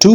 2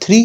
3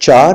4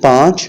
5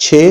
6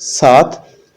7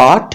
8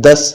10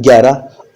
11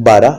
12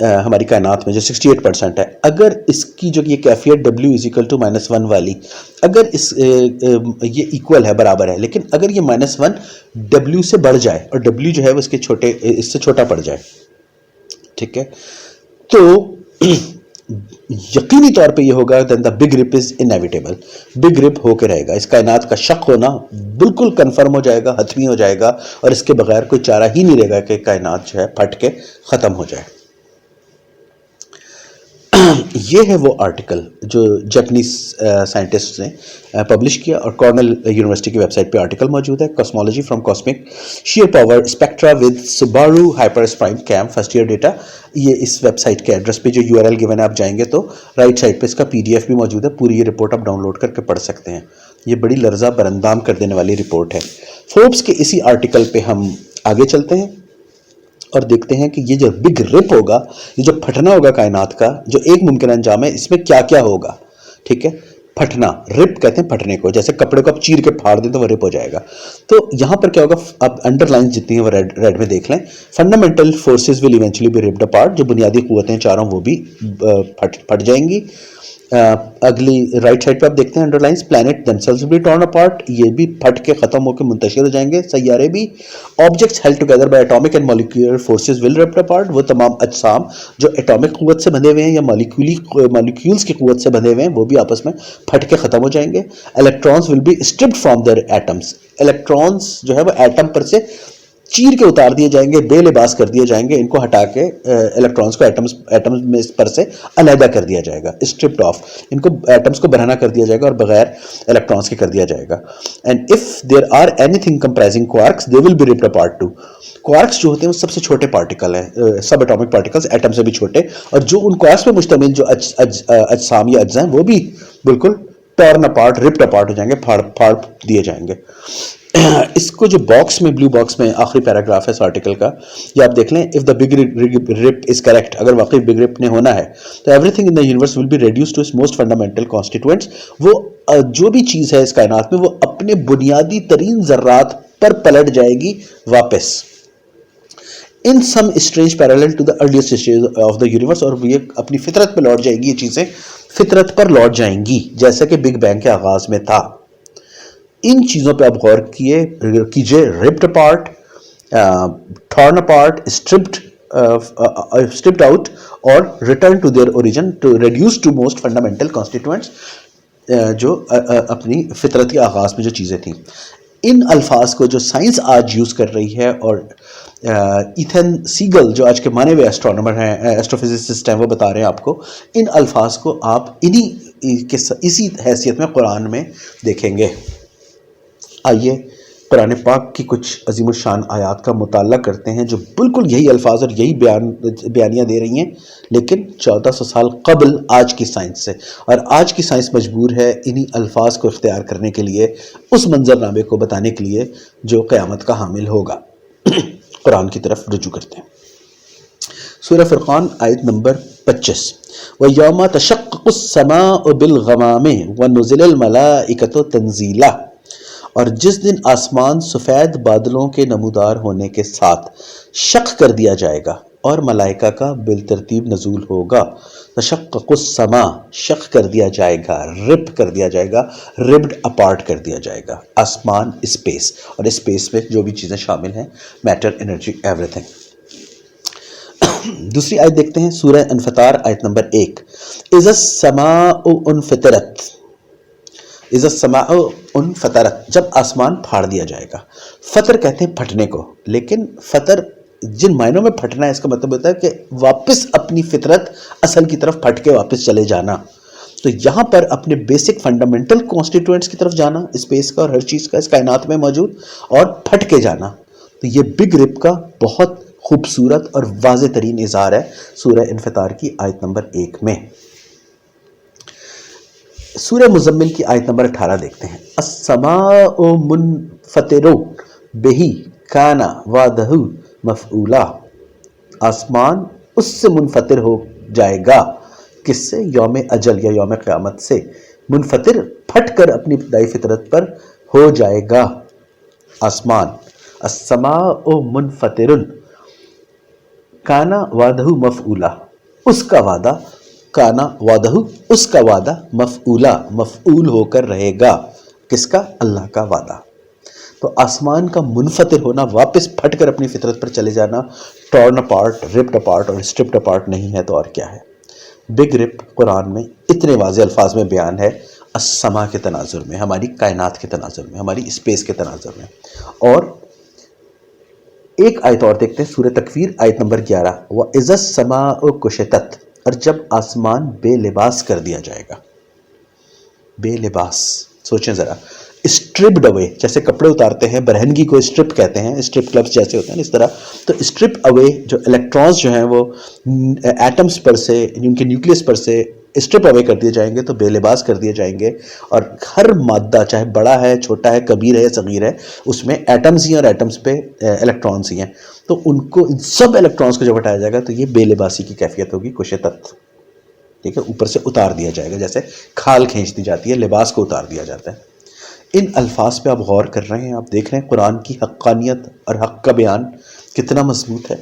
ہماری کائنات میں جو 68% ہے، اگر اس کی جو یہ کیفیت W=-1 والی، اگر یہ ایکول ہے، برابر ہے، لیکن اگر یہ -1 W سے بڑھ جائے اور W جو ہے وہ اس سے چھوٹا پڑ جائے، ٹھیک ہے، تو یقینی طور پہ یہ ہوگا then the big rip is inevitable، big رپ ہو کے رہے گا، اس کائنات کا شق ہونا بالکل کنفرم ہو جائے گا، حتمی ہو جائے گا، اور اس کے بغیر کوئی چارہ ہی نہیں رہے گا کہ کائنات جو ہے پھٹ کے ختم ہو جائے۔ یہ ہے وہ آرٹیکل جو جاپنیز سائنٹسٹ نے پبلش کیا، اور کارنل یونیورسٹی کی ویب سائٹ پہ آرٹیکل موجود ہے، cosmology from cosmic shear power spectra with Subaru Hyper Suprime Cam first year data. یہ اس ویب سائٹ کے ایڈریس پہ جو URL گیون ہے، آپ جائیں گے تو رائٹ سائڈ پہ اس کا PDF بھی موجود ہے، پوری یہ رپورٹ آپ ڈاؤن لوڈ کر کے پڑھ سکتے ہیں۔ یہ بڑی لرزہ برندام کر دینے والی رپورٹ ہے۔ فوربس کے اسی آرٹیکل پہ ہم آگے چلتے ہیں اور دیکھتے ہیں کہ یہ جو بگ رپ ہوگا، یہ جو پھٹنا ہوگا کائنات کا، جو ایک ممکن انجام ہے، اس میں کیا کیا ہوگا، ٹھیک ہے۔ پھٹنا، رپ کہتے ہیں پھٹنے کو، جیسے کپڑے کو آپ چیر کے پھاڑ دیں تو وہ رپ ہو جائے گا۔ تو یہاں پر کیا ہوگا، آپ انڈر لائنز جتنی ہیں وہ ریڈ میں دیکھ لیں۔ Fundamental forces will eventually be ripped apart, جو بنیادی قوتیں چاروں وہ بھی پھٹ جائیں گی۔ اگلی رائٹ سائڈ پہ آپ دیکھتے ہیں underlines, plant themselves will be torn apart، یہ بھی پھٹ کے ختم ہو کے منتشر ہو جائیں گے، سیارے بھی۔ Objects held together by atomic and molecular forces will rip apart، وہ تمام اجسام جو ایٹامک قوت سے بندھے ہوئے ہیں یا مالیکیولز کی قوت سے بندھے ہوئے ہیں، وہ بھی آپس میں پھٹ کے ختم ہو جائیں گے۔ electrons will be stripped from their atoms، electrons جو ہے وہ ایٹم پر سے چیر کے اتار دیے جائیں گے، بے لباس کر دیے جائیں گے، ان کو ہٹا کے الیکٹرانز کو ایٹمز میں پر سے علیحدہ کر دیا جائے گا، اسٹرپڈ آف، ان کو ایٹمز کو برہنہ کر دیا جائے گا اور بغیر الیکٹرانز کے کر دیا جائے گا۔ And if there are anything comprising quarks they will be ripped apart to, quarks جو ہوتے ہیں وہ سب سے چھوٹے پارٹیکل ہیں، سب ایٹامک پارٹیکلز، ایٹم سے بھی چھوٹے، اور جو ان کوارکس پہ مشتمل جو اجسام یا اجزاء ہیں وہ بھی بالکل ٹارن اپارٹ، رپڈ اپارٹ ہو جائیں گے، پھاڑ دیے جائیں گے۔ اس کو جو باکس میں، بلو باکس میں آخری پیراگراف ہے اس آرٹیکل کا، یہ آپ دیکھ لیں، if the big rip is correct، اگر واقعی بگ رپ نے ہونا ہے تو everything in the universe will be reduced to its most fundamental constituents، وہ جو بھی چیز ہے اس کائنات میں وہ اپنے بنیادی ترین ذرات پر پلٹ جائے گی واپس۔ in some strange parallel to the earliest stages of the universe، اور یہ اپنی فطرت پہ لوٹ جائے گی، یہ چیزیں فطرت پر لوٹ جائیں گی جیسا کہ بگ بینگ کے آغاز میں تھا۔ ان چیزوں پہ آپ غور کیجئے، ripped apart، torn apart، stripped out، اور return to their origin، to reduce to most fundamental constituents، جو اپنی فطرت کے آغاز میں جو چیزیں تھیں۔ ان الفاظ کو جو سائنس آج یوز کر رہی ہے، اور ایتھن سیگل جو آج کے مانے ہوئے ایسٹرونومر ہیں، ایسٹروفزسسٹ ہیں، وہ بتا رہے ہیں آپ کو، ان الفاظ کو آپ اسی حیثیت میں قرآن میں دیکھیں گے۔ آئیے قرآن پاک کی کچھ عظیم الشان آیات کا مطالعہ کرتے ہیں جو بالکل یہی الفاظ اور یہی بیانیاں دے رہی ہیں، لیکن 1400 سال قبل آج کی سائنس سے، اور آج کی سائنس مجبور ہے انہی الفاظ کو اختیار کرنے کے لیے، اس منظرنامے کو بتانے کے لیے جو قیامت کا حامل ہوگا۔ قرآن کی طرف رجوع کرتے ہیں۔ سورہ فرقان آیت نمبر 25، وَيَوْمَ تَشَقَّقُ السَّمَاءُ بِالْغَمَامِ وَنُزِلَ الْمَلَائِكَةُ تَنزِيلًا، اور جس دن آسمان سفید بادلوں کے نمودار ہونے کے ساتھ شق کر دیا جائے گا اور ملائکہ کا بالترتیب نزول ہوگا۔ تشقق السماء، شق کر دیا جائے گا، رپ کر دیا جائے گا، رپڈ اپارٹ کر دیا جائے گا، آسمان، اسپیس، اور اسپیس میں جو بھی چیزیں شامل ہیں، میٹر، انرجی، ایوری تھنگ۔ دوسری آیت دیکھتے ہیں، سورہ انفطار آیت نمبر 1، اذا السماء انفطرت، اذا السماء انفطرت، جب آسمان پھاڑ دیا جائے گا۔ فطر کہتے ہیں پھٹنے کو، لیکن فطر جن معنوں میں پھٹنا ہے، اس کا مطلب ہوتا ہے کہ واپس اپنی فطرت اصل کی طرف پھٹ کے واپس چلے جانا۔ تو یہاں پر اپنے بیسک فنڈامنٹل کانسٹیٹوئنٹس کی طرف جانا، اسپیس کا اور ہر چیز کا اس کائنات میں موجود، اور پھٹ کے جانا۔ تو یہ بگ رپ کا بہت خوبصورت اور واضح ترین اظہار ہے سورہ انفطار کی آیت نمبر 1 میں۔ سورہ مزمل کی آیت نمبر 18 دیکھتے ہیں، السماء منفطر بہ کان وعدہ مفعولا، آسمان اس سے منفطر ہو جائے گا، کس سے؟ یوم اجل یا یوم قیامت سے۔ منفطر، پھٹ کر اپنی ابتدائی فطرت پر ہو جائے گا آسمان۔ السماء منفطر کان وعدہ مفعولا، اس کا وعدہ کانا وعدہ، اس کا وعدہ مفعولا، مفعول ہو کر رہے گا. کس کا؟ اللہ کا وعدہ. تو آسمان کا منفطر ہونا، واپس پھٹ کر اپنی فطرت پر چلے جانا، ٹورن اپارٹ، رپڈ اپارٹ اور اسٹرپڈ اپارٹ نہیں ہے تو اور کیا ہے. بگ رپ قرآن میں اتنے واضح الفاظ میں بیان ہے، السما کے تناظر میں، ہماری کائنات کے تناظر میں، ہماری اسپیس کے تناظر میں. اور ایک آیت اور دیکھتے ہیں، سورہ تکویر آیت نمبر 11، وَإِذَا السَّمَاءُ كُشِطَتْ، اور جب آسمان بے لباس کر دیا جائے گا. بے لباس، سوچیں ذرا. اسٹرپڈ اوے، جیسے کپڑے اتارتے ہیں، برہنگی کو اسٹرپ کہتے ہیں، اسٹرپ کلبس جیسے ہوتے ہیں اس طرح. تو اسٹرپ اوے، جو الیکٹرانز جو ہیں وہ ایٹمز پر سے، ان کے نیوکلیس پر سے اسٹرپ اوے کر دیے جائیں گے، تو بے لباس کر دیے جائیں گے. اور ہر مادہ، چاہے بڑا ہے، چھوٹا ہے، کبیر ہے، صغیر ہے، اس میں ایٹمز ہی ہیں اور ایٹمز پہ الیکٹرانز ہی ہیں. تو ان کو، ان سب الیکٹرانز کو جب ہٹایا جائے گا تو یہ بے لباسی کی کیفیت ہوگی، کشطت. ٹھیک ہے، اوپر سے اتار دیا جائے گا، جیسے کھال کھینچ دی جاتی ہے، لباس کو اتار دیا جاتا ہے. ان الفاظ پہ آپ غور کر رہے ہیں، آپ دیکھ رہے ہیں قرآن کی حقانیت اور حق کا بیان کتنا مضبوط ہے.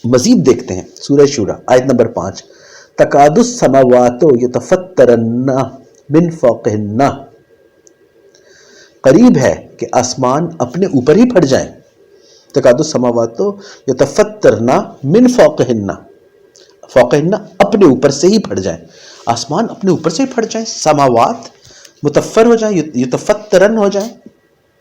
مزید دیکھتے ہیں سورہ شورى آیت نمبر 5، تکاد السماوات یتفطرن من فوقہن، قریب ہے کہ آسمان اپنے اوپر ہی پھٹ جائیں. تکاد السماوات یتفطرن من فوقہن، فوقہن اپنے اوپر سے ہی پھٹ جائیں، آسمان اپنے اوپر سے ہی پھٹ جائیں، سماوات متفر ہو جائیں، یتفطرن ہو جائیں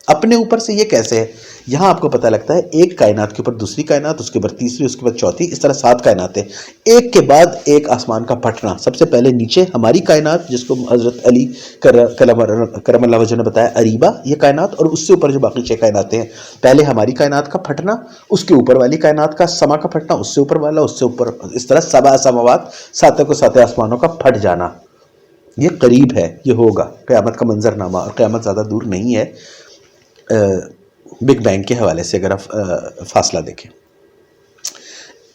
اپنے اوپر سے. یہ کیسے ہے؟ یہاں آپ کو پتہ لگتا ہے ایک کائنات کے اوپر دوسری کائنات، اس کے بعد تیسری، اس کے بعد چوتھی، اس طرح 7 کائناتیں، ایک کے بعد ایک آسمان کا پھٹنا. سب سے پہلے نیچے ہماری کائنات، جس کو حضرت علی کرم اللہ وجہ نے بتایا اریبہ یہ کائنات، اور اس سے اوپر جو باقی 6 کائناتیں ہیں. پہلے ہماری کائنات کا پھٹنا، اس کے اوپر والی کائنات کا سما کا پھٹنا، اس سے اوپر والا، اس سے اوپر، اس طرح 7 سماوات، 7 کو 7 آسمانوں کا پھٹ جانا. یہ قریب ہے، یہ ہوگا. قیامت کا منظر نامہ، اور قیامت زیادہ دور نہیں ہے بگ بینگ کے حوالے سے اگر آپ فاصلہ دیکھیں.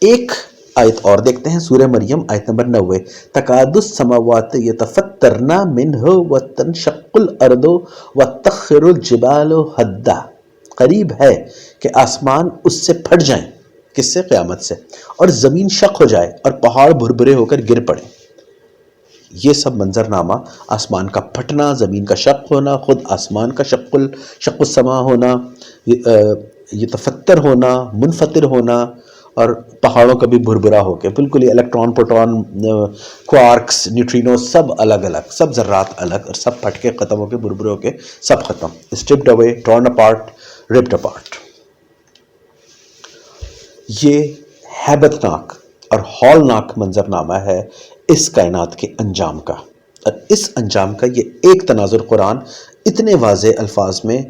ایک آیت اور دیکھتے ہیں، سورہ مریم آیت نمبر 90، تکاد السماوات یتفطرن منہ وتنشق الارض وتخر الجبال ہدا، قریب ہے کہ آسمان اس سے پھٹ جائیں. کس سے؟ قیامت سے. اور زمین شق ہو جائے اور پہاڑ بھربھرے ہو کر گر پڑیں. یہ سب منظرنامہ، آسمان کا پھٹنا، زمین کا شق ہونا، خود آسمان کا شق السما ہونا، یتفطر ہونا، منفطر ہونا، اور پہاڑوں کا بھی بھربھرا ہو کے بالکل، الیکٹران، پروٹون، کوارکس، نیوٹرینو، سب الگ الگ، سب ذرات الگ، اور سب پھٹ کے ختم ہو کے، بھربھرے ہو کے سب ختم. اسٹرپڈ اوے، ٹورن اپارٹ، رپڈ اپارٹ. یہ ہیبت ناک اور ہولناک منظرنامہ ہے اس کائنات کے انجام کا. اور اس انجام کا یہ ایک تناظر قرآن اتنے واضح الفاظ میں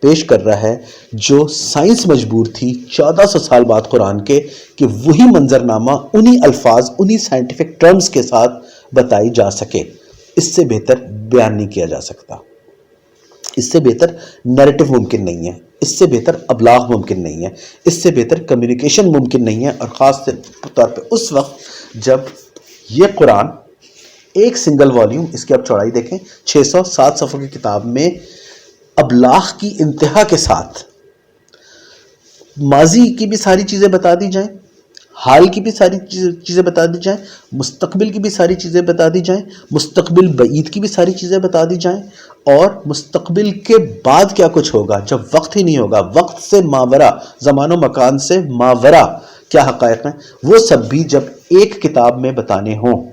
پیش کر رہا ہے، جو سائنس مجبور تھی 1400 سال بعد قرآن کے کہ وہی منظرنامہ انہی الفاظ، انہی سائنٹیفک ٹرمز کے ساتھ بتائی جا سکے. اس سے بہتر بیان نہیں کیا جا سکتا، اس سے بہتر نیریٹو ممکن نہیں ہے، اس سے بہتر ابلاغ ممکن نہیں ہے، اس سے بہتر کمیونیکیشن ممکن نہیں ہے. اور خاص طور پہ اس وقت جب یہ قرآن ایک سنگل والیوم، اس کی آپ چوڑائی دیکھیں، 607 صفحوں کی کتاب میں ابلاغ کی انتہا کے ساتھ ماضی کی بھی ساری چیزیں بتا دی جائیں، حال کی بھی ساری چیزیں بتا دی جائیں، مستقبل کی بھی ساری چیزیں بتا دی جائیں، مستقبل بعید کی بھی ساری چیزیں بتا دی جائیں، اور مستقبل کے بعد کیا کچھ ہوگا جب وقت ہی نہیں ہوگا، وقت سے ماورا، زمان و مکان سے ماورا کیا حقائق ہیں، وہ سب بھی جب ایک کتاب میں بتانے ہوں،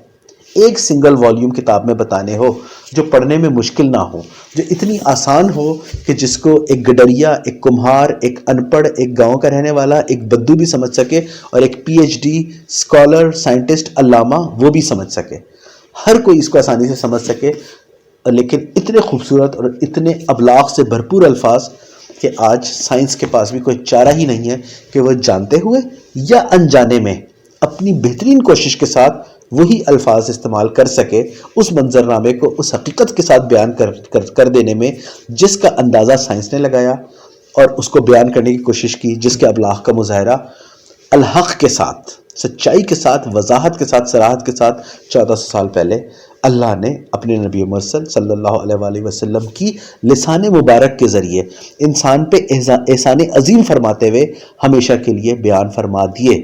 ایک سنگل والیوم کتاب میں بتانے ہو، جو پڑھنے میں مشکل نہ ہو، جو اتنی آسان ہو کہ جس کو ایک گڈریا، ایک کمہار، ایک ان پڑھ، ایک گاؤں کا رہنے والا، ایک بدو بھی سمجھ سکے، اور ایک P H D, scholar, scientist, علامہ وہ بھی سمجھ سکے، ہر کوئی اس کو آسانی سے سمجھ سکے. لیکن اتنے خوبصورت اور اتنے ابلاغ سے بھرپور الفاظ کہ آج سائنس کے پاس بھی کوئی چارہ ہی نہیں ہے کہ وہ جانتے ہوئے یا انجانے میں اپنی بہترین کوشش کے ساتھ وہی الفاظ استعمال کر سکے اس منظرنامے کو اس حقیقت کے ساتھ بیان کر دینے میں، جس کا اندازہ سائنس نے لگایا اور اس کو بیان کرنے کی کوشش کی، جس کے ابلاغ کا مظاہرہ الحق کے ساتھ، سچائی کے ساتھ، وضاحت کے ساتھ، صراحت کے ساتھ 1400 سال پہلے اللہ نے اپنے نبی مرسل صلی اللہ علیہ وآلہ وسلم کی لسان مبارک کے ذریعے انسان پہ احسان عظیم فرماتے ہوئے ہمیشہ کے لیے بیان فرما دیے،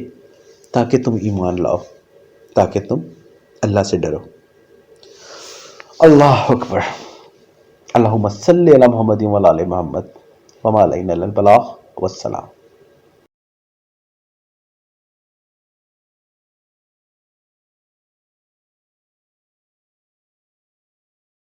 تاکہ تم ایمان لاؤ. تاکہ تم اللہ سے ڈرو. اللہ اکبر. اللہم صلی علی محمد وعلی آل محمد وما علینا الا البلاغ والسلام.